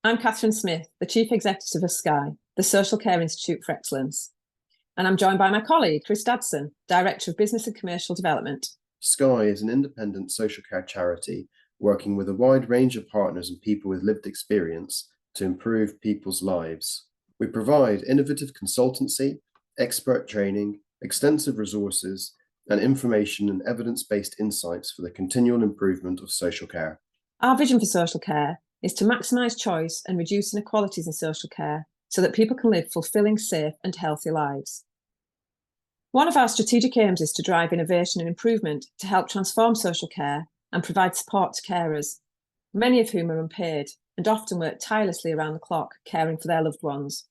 I'm Catherine Smith, the Chief Executive of SCIE, the Social Care Institute for Excellence. And I'm joined by my colleague, Chris Dadson, Director of Business and Commercial Development. SCIE is an independent social care charity working with a wide range of partners and people with lived experience to improve people's lives. We provide innovative consultancy, expert training, extensive resources, and information and evidence-based insights for the continual improvement of social care. Our vision for social care is to maximise choice and reduce inequalities in social care so that people can live fulfilling, safe and healthy lives. One of our strategic aims is to drive innovation and improvement to help transform social care and provide support to carers, many of whom are unpaid and often work tirelessly around the clock caring for their loved ones.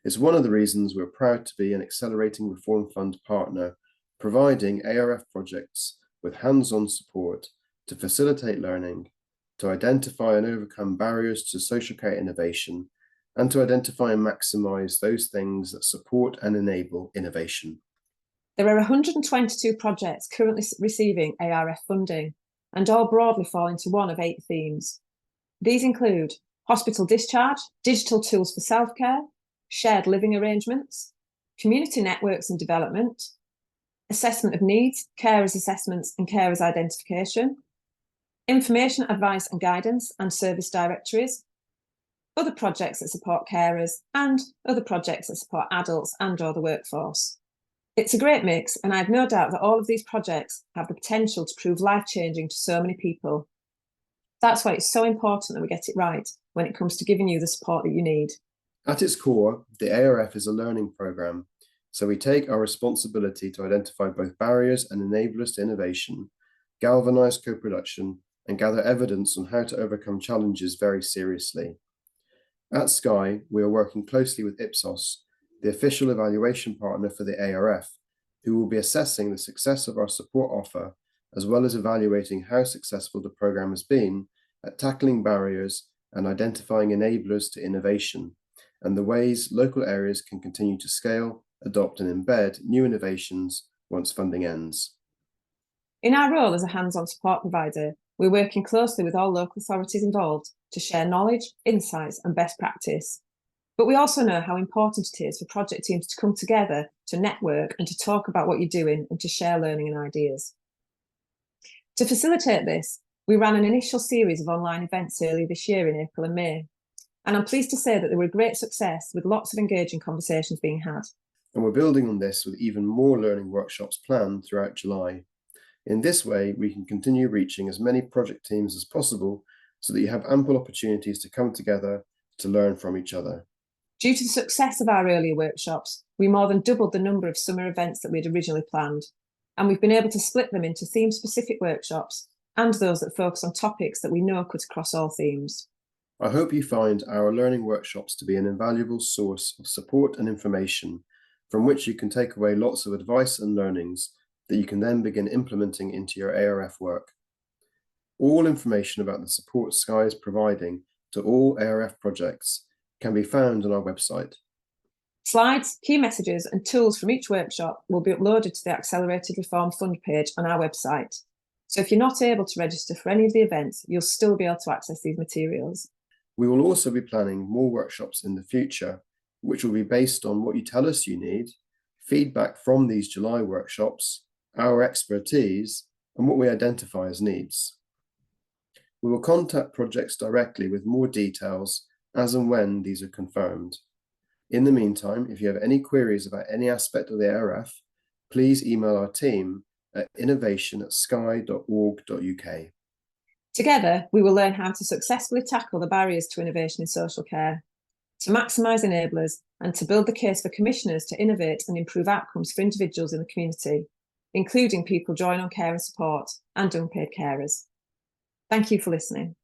It's one of the reasons we're proud to be an Accelerating Reform Fund partner, providing ARF Projects with hands-on support to facilitate learning, to identify and overcome barriers to social care innovation, and to identify and maximise those things that support and enable innovation. There are 122 projects currently receiving ARF funding, and all broadly fall into one of 8 themes. These include hospital discharge, digital tools for self-care, shared living arrangements, community networks and development, assessment of needs, carers assessments and carers identification, information, advice and guidance and service directories, other projects that support carers, and other projects that support adults and/or the workforce. It's a great mix, and I have no doubt that all of these projects have the potential to prove life-changing to so many people. That's why it's so important that we get it right when it comes to giving you the support that you need. At its core, the ARF is a learning programme, so we take our responsibility to identify both barriers and enablers to innovation, galvanise co-production, and gather evidence on how to overcome challenges very seriously. At SCIE, we are working closely with Ipsos, the official evaluation partner for the ARF, who will be assessing the success of our support offer, as well as evaluating how successful the programme has been at tackling barriers and identifying enablers to innovation, and the ways local areas can continue to scale, adopt and embed new innovations once funding ends. In our role as a hands-on support provider, we're working closely with all local authorities involved to share knowledge, insights and best practice. But we also know how important it is for project teams to come together, to network and to talk about what you're doing and to share learning and ideas. To facilitate this, we ran an initial series of online events earlier this year in April and May. And I'm pleased to say that they were a great success with lots of engaging conversations being had. And we're building on this with even more learning workshops planned throughout July. In this way, we can continue reaching as many project teams as possible so that you have ample opportunities to come together to learn from each other. Due to the success of our earlier workshops, we more than doubled the number of summer events that we'd originally planned, and we've been able to split them into theme-specific workshops and those that focus on topics that we know cut across all themes. I hope you find our learning workshops to be an invaluable source of support and information from which you can take away lots of advice and learnings that you can then begin implementing into your ARF work. All information about the support SCIE is providing to all ARF projects can be found on our website. Slides, key messages and tools from each workshop will be uploaded to the Accelerated Reform Fund page on our website. So if you're not able to register for any of the events, you'll still be able to access these materials. We will also be planning more workshops in the future, which will be based on what you tell us you need, feedback from these July workshops, our expertise, and what we identify as needs. We will contact projects directly with more details as and when these are confirmed. In the meantime, if you have any queries about any aspect of the ARF, please email our team at innovation@sci.org.uk. Together, we will learn how to successfully tackle the barriers to innovation in social care, to maximise enablers, and to build the case for commissioners to innovate and improve outcomes for individuals in the community, including people drawing on care and support and unpaid carers. Thank you for listening.